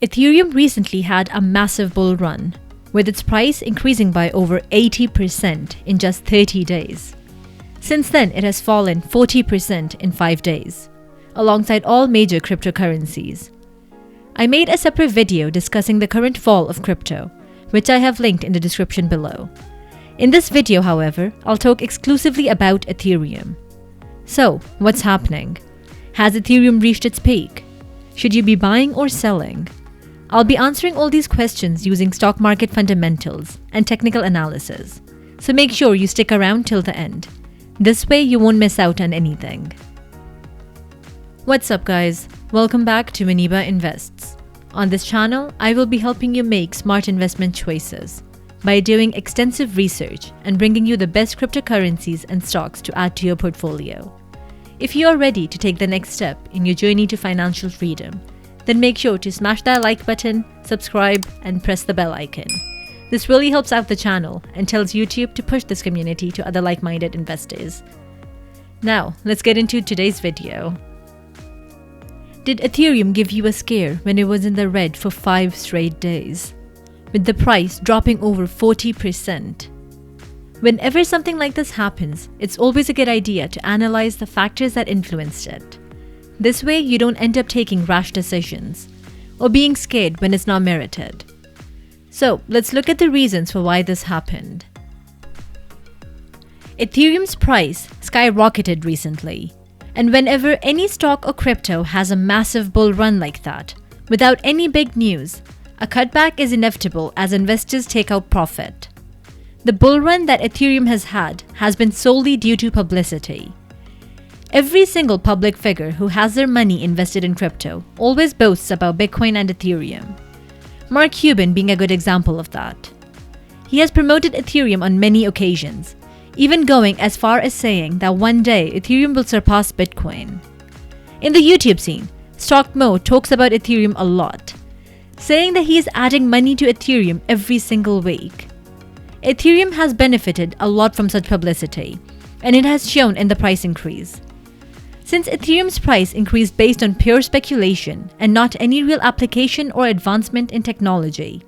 Ethereum recently had a massive bull run, with its price increasing by over 80% in just 30 days. Since then, it has fallen 40% in 5 days, alongside all major cryptocurrencies. I made a separate video discussing the current fall of crypto, which I have linked in the description below. In this video, however, I'll talk exclusively about Ethereum. So, what's happening? Has Ethereum reached its peak? Should you be buying or selling? I'll be answering all these questions using stock market fundamentals and technical analysis, so make sure you stick around till the end. This way you won't miss out on anything. What's up guys? Welcome back to Muniba Invests. On this channel, I will be helping you make smart investment choices by doing extensive research and bringing you the best cryptocurrencies and stocks to add to your portfolio. If you are ready to take the next step in your journey to financial freedom, then make sure to smash that like button, subscribe, and press the bell icon. This really helps out the channel and tells YouTube to push this community to other like-minded investors. Now, let's get into today's video. Did Ethereum give you a scare when it was in the red for 5 straight days, with the price dropping over 40%? Whenever something like this happens, it's always a good idea to analyze the factors that influenced it. This way, you don't end up taking rash decisions or being scared when it's not merited. So, let's look at the reasons for why this happened. Ethereum's price skyrocketed recently, and whenever any stock or crypto has a massive bull run like that, without any big news, a cutback is inevitable as investors take out profit. The bull run that Ethereum has had has been solely due to publicity. Every single public figure who has their money invested in crypto always boasts about Bitcoin and Ethereum. Mark Cuban being a good example of that. He has promoted Ethereum on many occasions, even going as far as saying that one day Ethereum will surpass Bitcoin. In the YouTube scene, Stockmo talks about Ethereum a lot, saying that he is adding money to Ethereum every single week. Ethereum has benefited a lot from such publicity, and it has shown in the price increase. Since Ethereum's price increased based on pure speculation and not any real application or advancement in technology,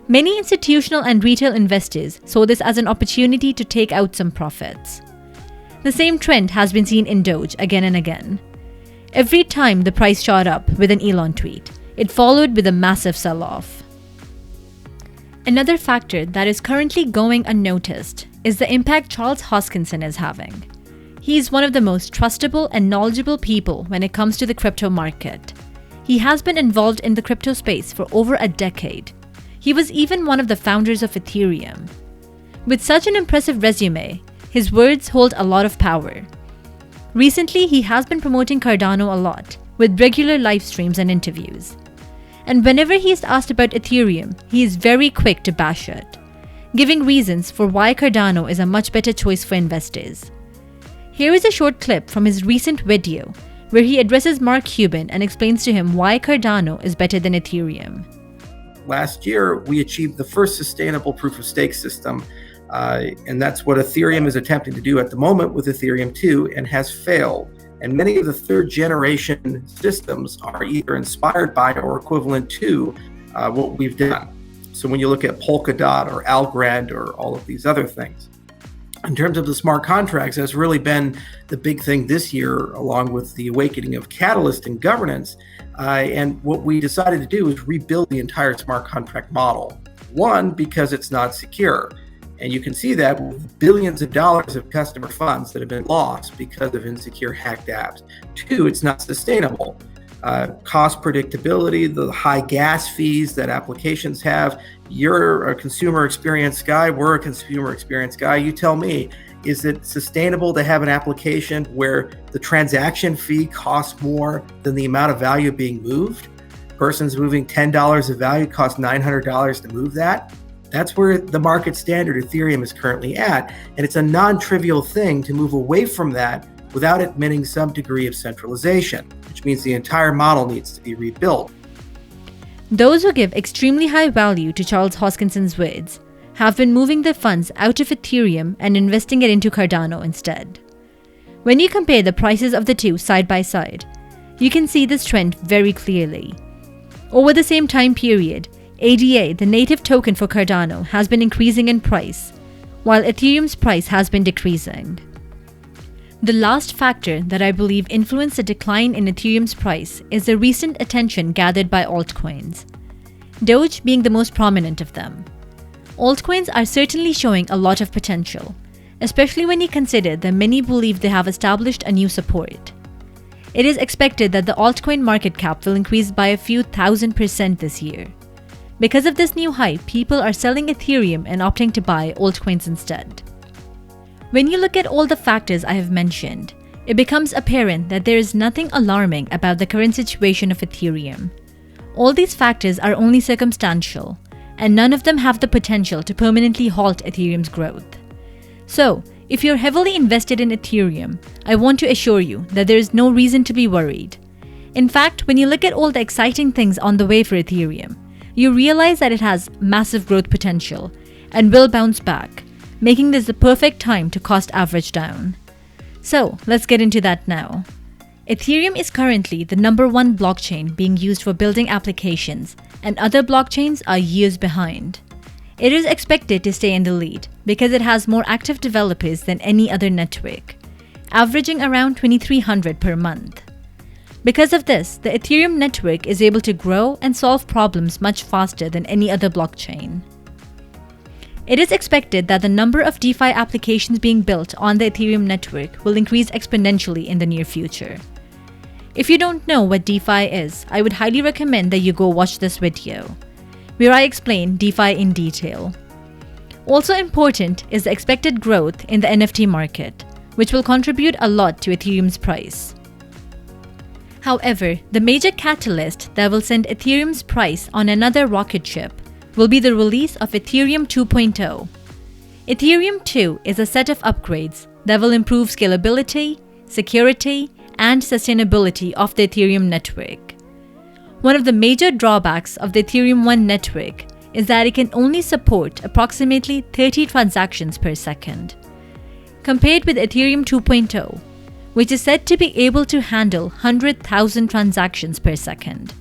many institutional and retail investors saw this as an opportunity to take out some profits. The same trend has been seen in Doge again and again. Every time the price shot up with an Elon tweet, it followed with a massive sell-off. Another factor that is currently going unnoticed is the impact Charles Hoskinson is having. He is one of the most trustable and knowledgeable people when it comes to the crypto market. He has been involved in the crypto space for over a decade. He was even one of the founders of Ethereum. With such an impressive resume, his words hold a lot of power. Recently, he has been promoting Cardano a lot, with regular live streams and interviews. And whenever he is asked about Ethereum, he is very quick to bash it, giving reasons for why Cardano is a much better choice for investors. Here is a short clip from his recent video where he addresses Mark Cuban and explains to him why Cardano is better than Ethereum. Last year, we achieved the first sustainable proof-of-stake system, and that's what Ethereum is attempting to do at the moment with Ethereum 2 and has failed. And many of the third-generation systems are either inspired by or equivalent to what we've done. So when you look at Polkadot or Algorand or all of these other things. In terms of the smart contracts, that's really been the big thing this year, along with the awakening of Catalyst and governance. And what we decided to do is rebuild the entire smart contract model. One, because it's not secure. And you can see that with billions of dollars of customer funds that have been lost because of insecure hacked apps. Two, it's not sustainable. Cost predictability, the high gas fees that applications have. You're a consumer experience guy, we're a consumer experience guy. You tell me, is it sustainable to have an application where the transaction fee costs more than the amount of value being moved? Person's moving $10 of value costs $900 to move that. That's where the market standard Ethereum is currently at. And it's a non-trivial thing to move away from that without admitting some degree of centralization, which means the entire model needs to be rebuilt. Those who give extremely high value to Charles Hoskinson's words have been moving their funds out of Ethereum and investing it into Cardano instead. When you compare the prices of the two side by side, you can see this trend very clearly. Over the same time period, ADA, the native token for Cardano, has been increasing in price, while Ethereum's price has been decreasing. The last factor that I believe influenced the decline in Ethereum's price is the recent attention gathered by altcoins, Doge being the most prominent of them. Altcoins are certainly showing a lot of potential, especially when you consider that many believe they have established a new support. It is expected that the altcoin market cap will increase by a few 1,000% this year. Because of this new hype, people are selling Ethereum and opting to buy altcoins instead. When you look at all the factors I have mentioned, it becomes apparent that there is nothing alarming about the current situation of Ethereum. All these factors are only circumstantial, and none of them have the potential to permanently halt Ethereum's growth. So, if you're heavily invested in Ethereum, I want to assure you that there is no reason to be worried. In fact, when you look at all the exciting things on the way for Ethereum, you realize that it has massive growth potential and will bounce back, making this the perfect time to cost average down. So, let's get into that now. Ethereum is currently the #1 blockchain being used for building applications, and other blockchains are years behind. It is expected to stay in the lead because it has more active developers than any other network, averaging around 2,300 per month. Because of this, the Ethereum network is able to grow and solve problems much faster than any other blockchain. It is expected that the number of DeFi applications being built on the Ethereum network will increase exponentially in the near future. If you don't know what DeFi is, I would highly recommend that you go watch this video, where I explain DeFi in detail. Also important is the expected growth in the NFT market, which will contribute a lot to Ethereum's price. However, the major catalyst that will send Ethereum's price on another rocket ship will be the release of Ethereum 2.0. Ethereum 2 is a set of upgrades that will improve scalability, security, and sustainability of the Ethereum network. One of the major drawbacks of the Ethereum 1 network is that it can only support approximately 30 transactions per second, compared with Ethereum 2.0, which is said to be able to handle 100,000 transactions per second.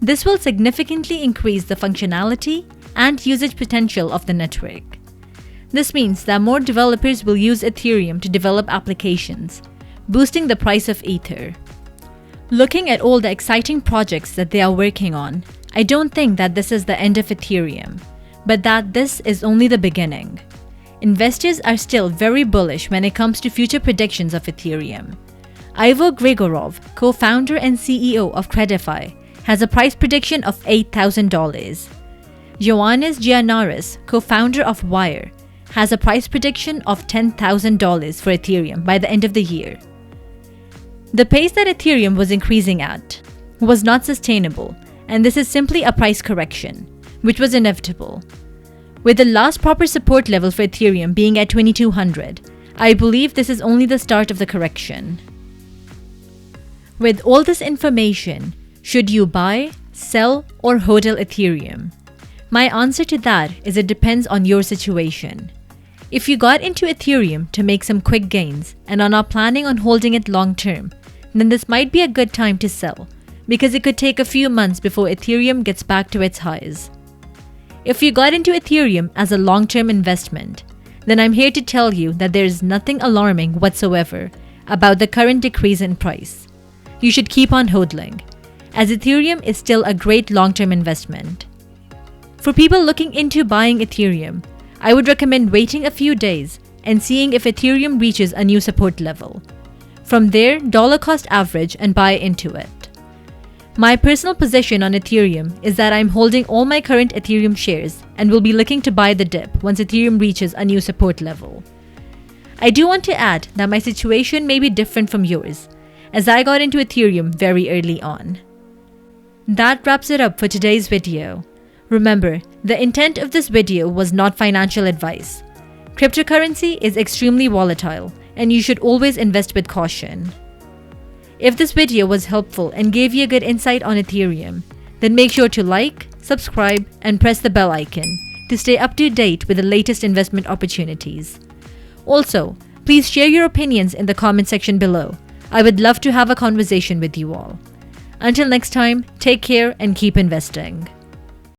This will significantly increase the functionality and usage potential of the network. This means that more developers will use Ethereum to develop applications, boosting the price of Ether. Looking at all the exciting projects that they are working on, I don't think that this is the end of Ethereum, but that this is only the beginning. Investors are still very bullish when it comes to future predictions of Ethereum. Ivor Grigorov, co-founder and CEO of Credify, has a price prediction of $8,000. Ioannis Giannaris, co-founder of Wire, has a price prediction of $10,000 for Ethereum by the end of the year. The pace that Ethereum was increasing at was not sustainable, and this is simply a price correction, which was inevitable. With the last proper support level for Ethereum being at 2,200, I believe this is only the start of the correction. With all this information, should you buy, sell, or hodl Ethereum? My answer to that is it depends on your situation. If you got into Ethereum to make some quick gains and are not planning on holding it long term, then this might be a good time to sell, because it could take a few months before Ethereum gets back to its highs. If you got into Ethereum as a long-term investment, then I'm here to tell you that there is nothing alarming whatsoever about the current decrease in price. You should keep on hodling, as Ethereum is still a great long-term investment. For people looking into buying Ethereum, I would recommend waiting a few days and seeing if Ethereum reaches a new support level. From there, dollar cost average and buy into it. My personal position on Ethereum is that I'm holding all my current Ethereum shares and will be looking to buy the dip once Ethereum reaches a new support level. I do want to add that my situation may be different from yours, as I got into Ethereum very early on. That wraps it up for today's video. Remember, the intent of this video was not financial advice. Cryptocurrency is extremely volatile, and you should always invest with caution. If this video was helpful and gave you a good insight on Ethereum, then make sure to like, subscribe, and press the bell icon to stay up to date with the latest investment opportunities. Also, please share your opinions in the comment section below. I would love to have a conversation with you all. Until next time, take care and keep investing.